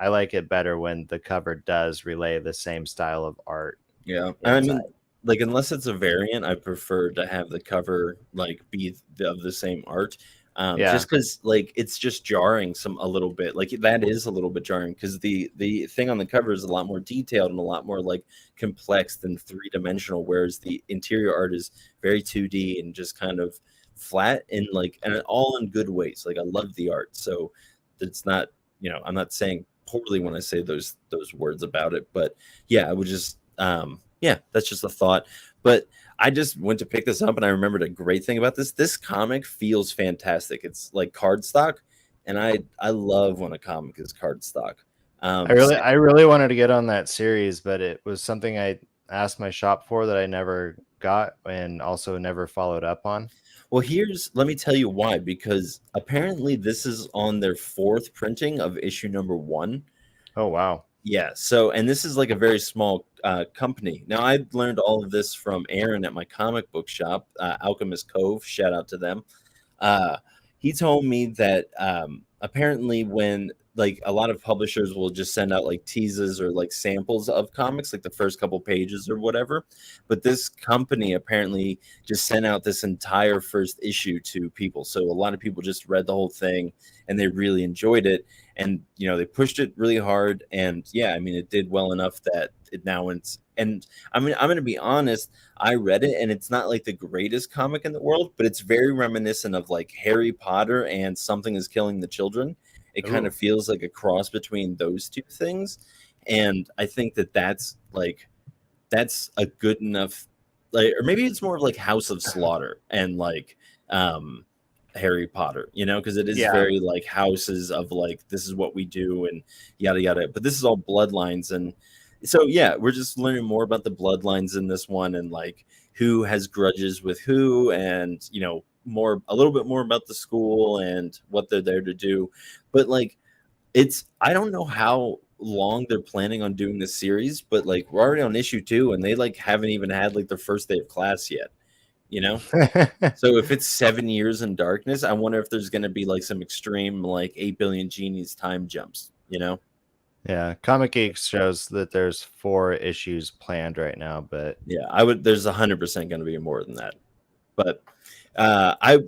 I like it better when the cover does relay the same style of art Yeah, and I mean, inside. like, unless it's a variant, I prefer to have the cover like be of the same art. Yeah. Just because like it's just jarring a little bit. Like that is a little bit jarring because the thing on the cover is a lot more detailed and a lot more like complex than 3 dimensional, whereas the interior art is very 2D and just kind of flat and all in good ways. Like I love the art, so it's not I'm not saying poorly when I say those words about it, but yeah, I would just that's just a thought. But I just went to pick this up, and I remembered a great thing about this. This comic feels fantastic. It's like cardstock, and I love when a comic is cardstock. I s- really wanted to get on that series, but it was something I asked my shop for that I never got and also never followed up on. well, let me tell you why. Because apparently this is on their 4th printing of issue number 1. Oh wow. Yeah. So, and this is like a very small company. Now, I learned all of this from Aaron at my comic book shop, Alchemist Cove. Shout out to them. uh, he told me that apparently when like a lot of publishers will just send out like teases or like samples of comics, like the first couple pages or whatever, but this company apparently just sent out this entire first issue to people. So a lot of people just read the whole thing and they really enjoyed it, and they pushed it really hard, and yeah, I mean it did well enough that it now it's and I mean I'm going to be honest, I read it, and it's not like the greatest comic in the world, but it's very reminiscent of like Harry Potter and Something is Killing the Children. It kind Ooh. of feels like a cross between those two things. And I think that that's a good enough, like, or maybe it's more of like House of Slaughter and like um Harry Potter, because it is Yeah. very like houses of like this is what we do and yada yada. But this is all bloodlines, and so yeah, we're just learning more about the bloodlines in this one, and like who has grudges with who, and a little bit more about the school and what they're there to do. But like I don't know how long they're planning on doing this series, but like we're already on issue 2, and they like haven't even had like their first day of class yet, you know? So if it's 7 years in darkness, I wonder if there's gonna be like some extreme like 8 billion genies time jumps. Yeah, Comic Geeks shows that there's 4 issues planned right now, but Yeah, there's 100% gonna be more than that. But I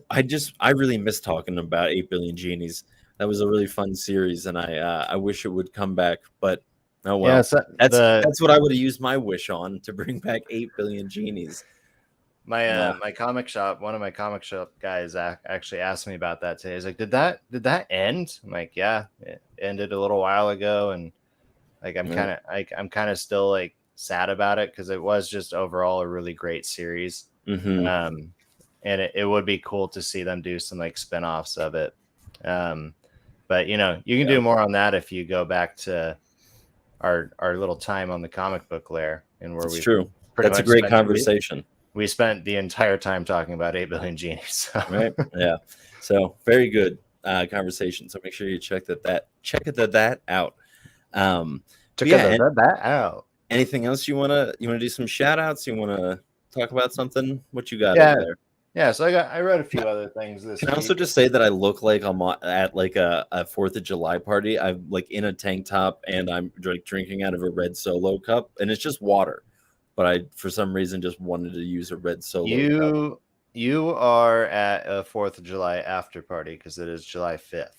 really miss talking about 8 billion genies. That was a really fun series, and I wish it would come back. But oh yeah, well. so That's what I would have used my wish on, to bring back 8 billion genies. My comic shop, one of my comic shop guys actually asked me about that today. He's like, did that end? I'm like, yeah, it ended a little while ago, and like I'm kind of still like sad about it because it was just overall a really great series. And it would be cool to see them do some like spin-offs of it. But you can do more on that if you go back to our little time on the comic book lair, and where It's true. pretty That's a much great conversation. We spent the entire time talking about 8 billion genies. So. Right? Yeah. So very good conversation. So make sure you check that out. That out. Anything else you wanna do some shout outs? You wanna talk about something? What you got Yeah. over there? Yeah, so I read a few other things this Can week. I also just say that I look like I'm at like a 4th of July party. I'm like in a tank top and I'm like drinking out of a red Solo cup, and it's just water. But I, for some reason, just wanted to use a red Solo cup. You are at a 4th of July after party because it is July 5th.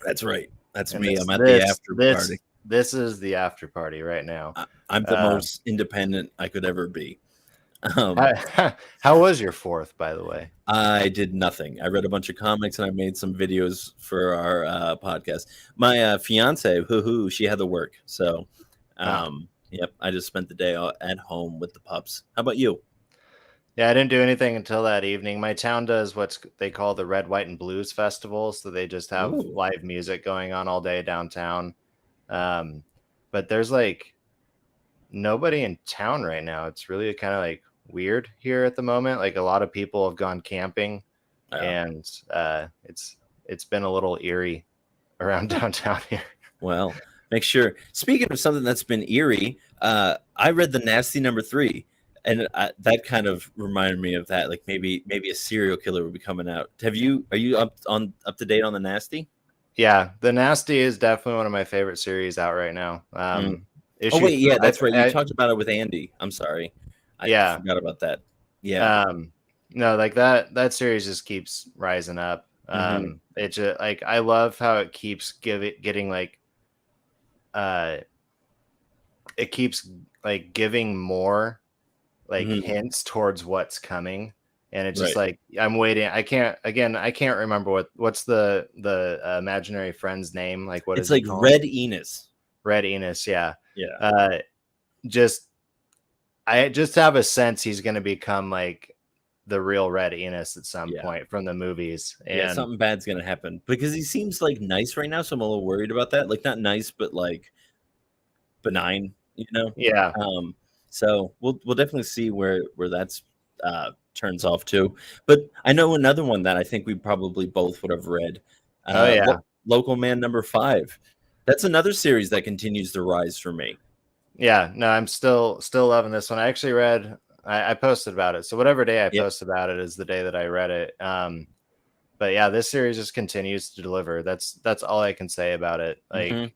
That's right. That's me. I'm at the after party. This is the after party right now. I'm the most independent I could ever be. How was your 4th, by the way? I did nothing. I read a bunch of comics and I made some videos for our podcast. My fiance, she had to work. So, yep, I just spent the day at home with the pups. How about you? Yeah, I didn't do anything until that evening. My town does what they call the Red, White, and Blues Festival. So they just have live music going on all day downtown. But there's like nobody in town right now. It's really kind of like weird here at the moment. Like a lot of people have gone camping, and it's been a little eerie around downtown here. Well, make sure. Speaking of something that's been eerie, I read The Nasty Number 3, and that kind of reminded me of that. Like maybe a serial killer would be coming out. Are you up to date on The Nasty? Yeah, The Nasty is definitely one of my favorite series out right now. Oh wait, yeah, that's right. You talked about it with Andy. I'm sorry. I forgot about that. Yeah. No, like that series just keeps rising up. It's just like I love how it keeps getting like it keeps like giving more like hints towards what's coming, and it's just like I'm waiting. I can't remember what's the imaginary friend's name. Like what it's is like it called? Red Enos. Red Enos, yeah. Yeah. I just have a sense he's going to become like the real Red Enos at some point from the movies. And something bad's going to happen because he seems like nice right now. So I'm a little worried about that. Like not nice, but like benign, Yeah. So we'll definitely see where that's turns off to. But I know another one that I think we probably both would have read. Local Man Number 5. That's another series that continues to rise for me. Yeah, no, I'm still loving this one. I actually read, I posted about it. So whatever day I post about it is the day that I read it. But yeah, this series just continues to deliver. That's all I can say about it. Like,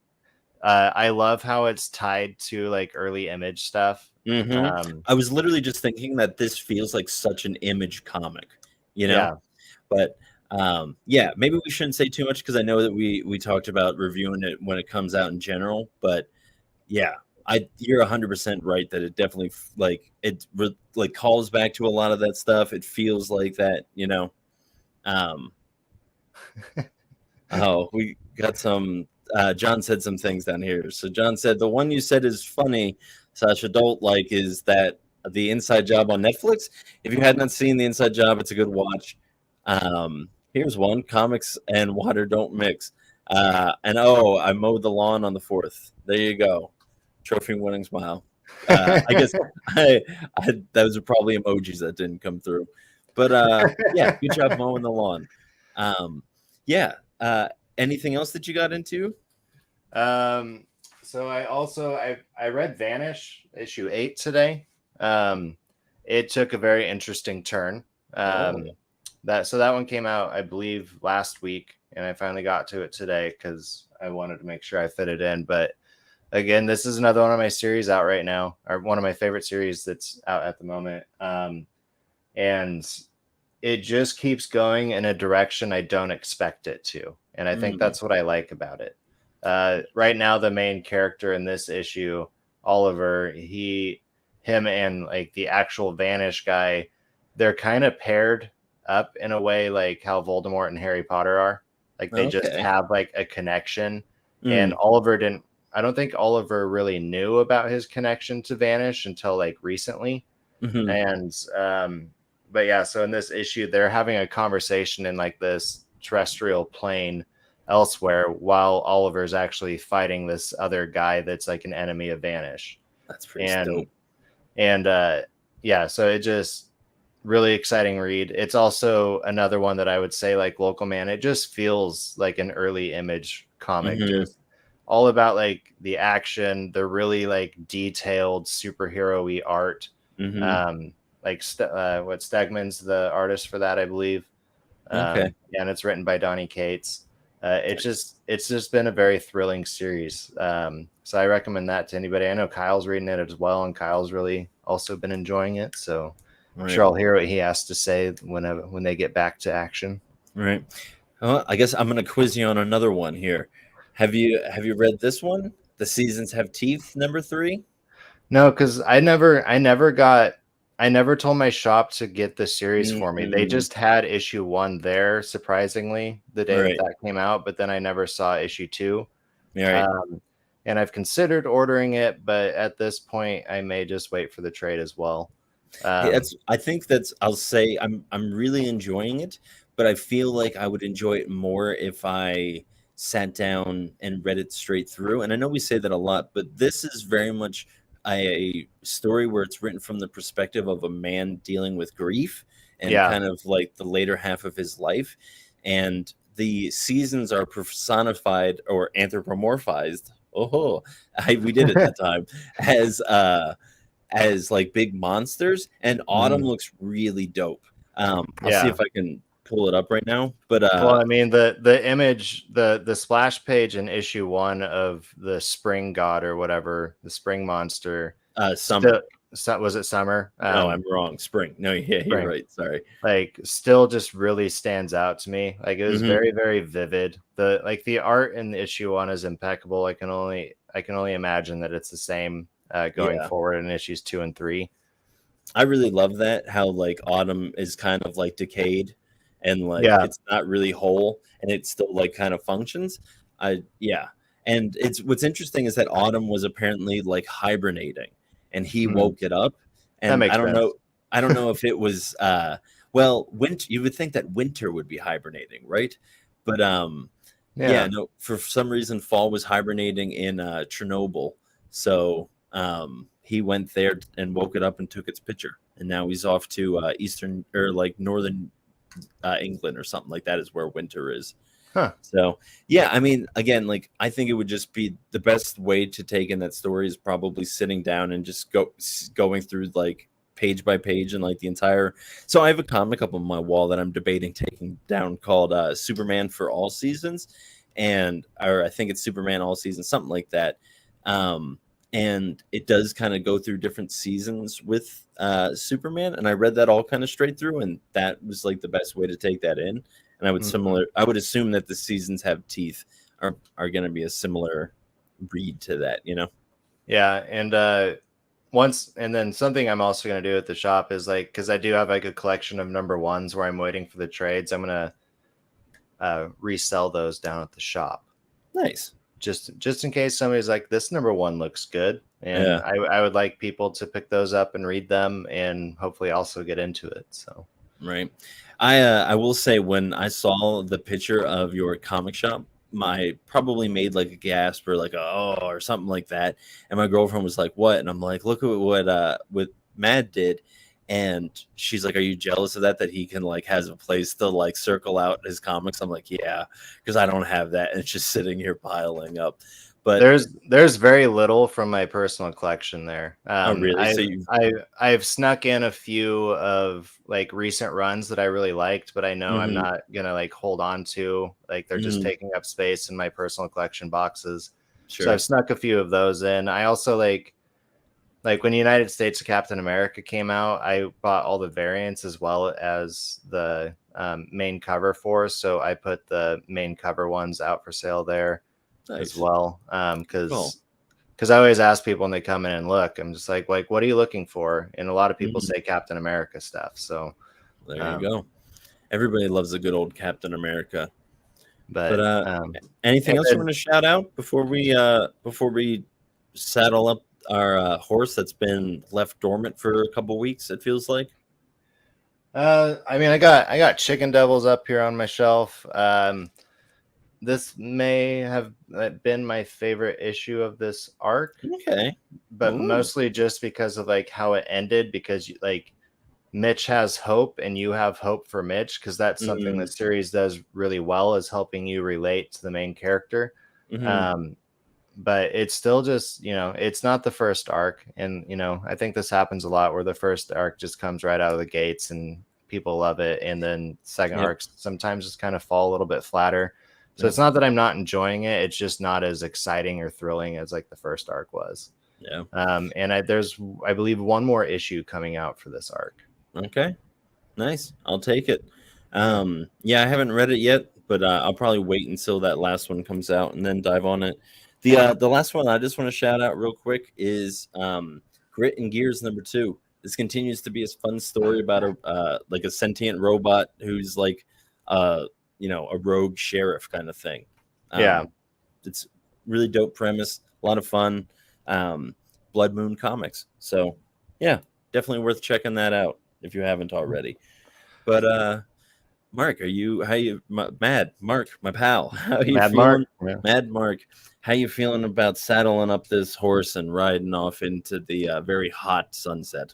I love how it's tied to like early Image stuff. I was literally just thinking that this feels like such an Image comic, But maybe we shouldn't say too much because I know that we talked about reviewing it when it comes out in general. But yeah. You're 100% right that it definitely like calls back to a lot of that stuff. It feels like that, we got some. John said some things down here. So John said the one you said is funny, Sasha don't like is that the Inside Job on Netflix. If you had not seen the Inside Job, it's a good watch. Here's one: comics and water don't mix. I mowed the lawn on the 4th. There you go. Trophy winning smile. I guess those are probably emojis that didn't come through, but good job mowing the lawn. Anything else that you got into? So I read Vanish issue 8 today. It took a very interesting turn. That one came out, I believe, last week, and I finally got to it today because I wanted to make sure I fit it in. But again, this is another one of my series out right now, or one of my favorite series that's out at the moment. And it just keeps going in a direction I don't expect it to. And I think that's what I like about it. Right now, the main character in this issue, Oliver, him and like the actual Vanish guy they're kind of paired up in a way like how Voldemort and Harry Potter are. Like they just Okay. have like a connection. And Mm. Oliver didn't. I don't think Oliver really knew about his connection to Vanish until like recently. Mhm. And but yeah, so in this issue, they're having a conversation in like this terrestrial plane elsewhere while Oliver's actually fighting this other guy that's like an enemy of Vanish. That's pretty And dope. and yeah, so it just really exciting read. It's also another one that I would say like Local Man. It just feels like an early Image comic, Mhm. just all about like the action, the really like detailed superhero-y art. Mhm. Like what Stegman's the artist for that, I believe. Okay. Yeah, and it's written by Donny Cates. Nice. It's just been a very thrilling series. So I recommend that to anybody. I know Kyle's reading it as well, and Kyle's really also been enjoying it. So I'm Right. sure I'll hear what he has to say when they get back to action. Right. Well, I guess I'm gonna quiz you on another one here. Have you read this one? The Seasons Have Teeth, number 3? No, because I never told my shop to get the series for me. They Mm, just had issue 1 there, surprisingly, the day that right. that came out, but then I never saw issue 2. All right. And I've considered ordering it, but at this point, I may just wait for the trade as well. Hey, Um, that's I think that's I'll say I'm really enjoying it, but I feel like I would enjoy it more if I sat down and read it straight through. And I know we say that a lot, but this is very much a story where it's written from the perspective of a man dealing with grief and yeah, kind of like the later half of his life. And the seasons are personified or anthropomorphized. Oh, we did it that time as like big monsters, and Autumn mhm, looks really dope. I'll see yeah. if I can pull it up right now, but Well, I mean the image, the splash page in issue 1 of the spring god or whatever, the spring monster, summer. still was it summer? No, I'm wrong. Spring. No, yeah, you're Spring. right. Sorry. Like still just really stands out to me. Like it was Hmm. very, very vivid. The art in issue 1 is impeccable. I can only imagine that it's the same going Yeah, forward in issues 2 and 3. I really love that. How like Autumn is kind of like decayed, and like Yeah. it's not really whole, and it still like kind of functions. Yeah, and it's what's interesting is that Autumn was apparently like hibernating, and he Mhm. woke it up, That and makes sense. I don't know if it was well, winter. You would think that winter would be hibernating, right? But yeah, Yeah. no, for some reason fall was hibernating in Chernobyl. So he went there and woke it up and took its picture. And now he's off to eastern or like northern England or something like that is where winter is. Huh. So yeah, I mean, again, like I think it would just be the best way to take in that story is probably sitting down and just going through like page by page and like the entire. So I have a comic up on my wall that I'm debating taking down called Superman for All Seasons, and or I think it's Superman All Seasons, something like that. Um, and it does kind of go through different seasons with Superman, and I read that all kind of straight through, and that was like the best way to take that in. And Mhm. I would assume that the Seasons Have Teeth are going to be a similar breed to that, you know. Yeah, and then something I'm also going to do at the shop is like, because I do have like a collection of number 1s where I'm waiting for the trades, I'm going to resell those down at the shop, Nice. just in case somebody's like, this number 1 looks good, and Yeah. I would like people to pick those up and read them and hopefully also get into it. So Right. I will say when I saw the picture of your comic shop, my probably made like a gasp or like a, oh or something like that. And my girlfriend was like, "What?" And I'm like, "Look at what Mad did." And she's like, "Are you jealous of that he can like has a place to like circle out his comics?" I'm like, "Yeah, because I don't have that and it's just sitting here piling up." But there's very little from my personal collection there. oh really? So you I've snuck in a few of like recent runs that I really liked, but I know I'm mhm, not gonna like hold on to, like they're just mhm, taking up space in my personal collection boxes. So I've sure. snuck a few of those in. I also like when United States of Captain America came out, I bought all the variants as well as the main cover for. So I put the main cover ones out for sale there as Nice. well, Cool. because I always ask people when they come in and look, I'm just like, what are you looking for? And a lot of people Mhm. say Captain America stuff. So There you go. Everybody loves a good old Captain America. but Anything and else you want to shout out before we saddle up our horse that's been left dormant for a couple weeks? It feels like. I mean, I got Chicken Devils up here on my shelf. This may have been my favorite issue of this arc, Okay. but Ooh. mostly just because of like how it ended. Because like Mitch has hope, and you have hope for Mitch, because that's something the series does really well, is helping you relate to the main character. Mm-hmm. But it's still just, it's not the first arc, and I think this happens a lot where the first arc just comes right out of the gates and people love it, and then second arcs sometimes just kind of fall a little bit flatter. So it's not that I'm not enjoying it, it's just not as exciting or thrilling as like the first arc was. Yeah. And there's, I believe, one more issue coming out for this arc. Okay. Nice. I'll take it. Yeah, I haven't read it yet, but I'll probably wait until that last one comes out and then dive on it. The last one I just want to shout out real quick is Grit and Gears #2. This continues to be a fun story about a sentient robot who's like a rogue sheriff kind of thing. It's really dope premise, a lot of fun. Blood Moon Comics. So yeah, definitely worth checking that out if you haven't already. But Mark, Mad Mark, my pal? How are you Mad feeling? Mark. Yeah. Mad Mark, how you feeling about saddling up this horse and riding off into the very hot sunset?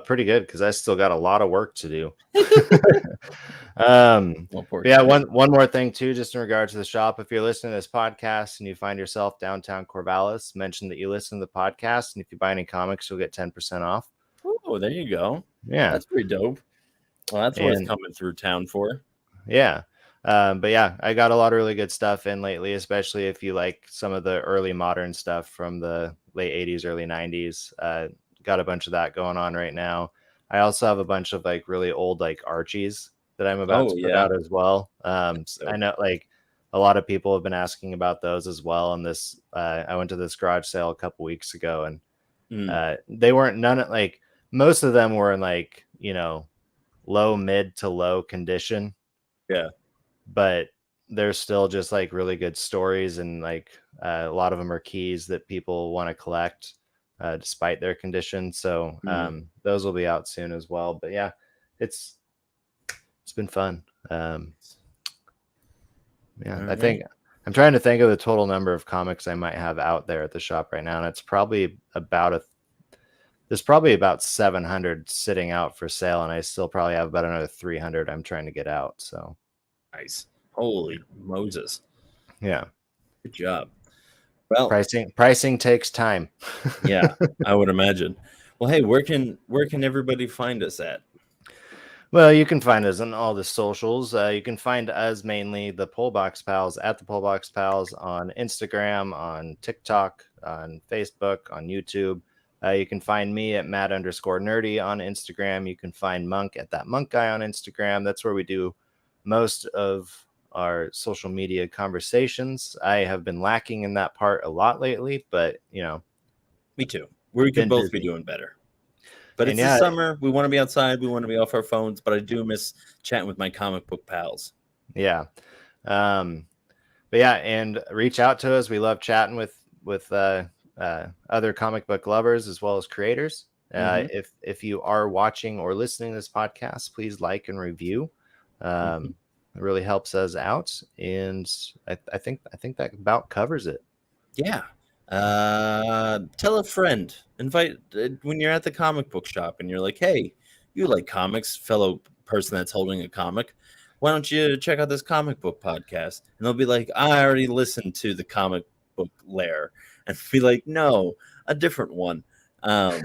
Pretty good, because I still got a lot of work to do. One more thing too, just in regard to the shop. If you're listening to this podcast and you find yourself downtown Corvallis, mention that you listen to the podcast, and if you buy any comics, you'll get 10% off. Oh, there you go. Yeah, that's pretty dope. Well, that's what it's coming through town for. Yeah. But yeah, I got a lot of really good stuff in lately, especially if you like some of the early modern stuff from the late 80s, early 90s. Got a bunch of that going on right now. I also have a bunch of like really old like Archies that I'm about to put out as well. I know like a lot of people have been asking about those as well. And this, I went to this garage sale a couple weeks ago, and they weren't most of them were in like, low, mid to low condition. Yeah. But there's still just like really good stories, and like a lot of them are keys that people want to collect despite their condition. So those will be out soon as well. But yeah, it's been fun. I think I'm trying to think of the total number of comics I might have out there at the shop right now, and it's probably there's probably about 700 sitting out for sale, and I still probably have about another 300 I'm trying to get out. So nice. Holy Moses. Yeah. Good job. Well, pricing takes time. Yeah, I would imagine. Well, hey, where can everybody find us at? Well, you can find us on all the socials. You can find us mainly the Pullbox Pals at the Pullbox Pals on Instagram, on TikTok, on Facebook, on YouTube. You can find me at Mad_nerdy on Instagram. You can find Monk at that Monk guy on Instagram. That's where we do most of our social media conversations. I have been lacking in that part a lot lately, but me too. We could both be doing better. But it's the summer. We want to be outside. We want to be off our phones. But I do miss chatting with my comic book pals. Yeah. But yeah, and reach out to us. We love chatting with other comic book lovers as well as creators. If you are watching or listening to this podcast, please like and review. It really helps us out, and I think that about covers it. Yeah. Tell a friend. Invite when you're at the comic book shop and you're like, hey, you like comics, fellow person that's holding a comic. Why don't you check out this comic book podcast? And they'll be like, I already listened to the Comic Book Lair. And be like, no, a different one. But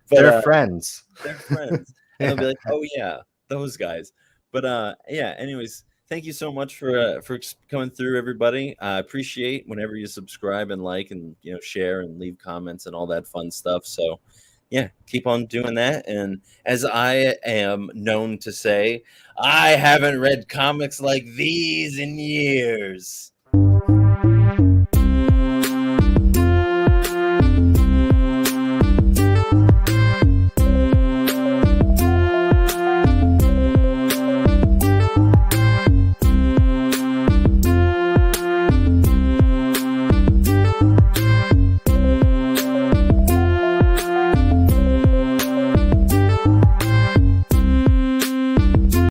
they're friends. They're friends. And they'll be like, oh yeah, those guys. But yeah, anyways, thank you so much for coming through, everybody. I appreciate whenever you subscribe and like and share and leave comments and all that fun stuff. So yeah, keep on doing that. And as I am known to say, I haven't read comics like these in years.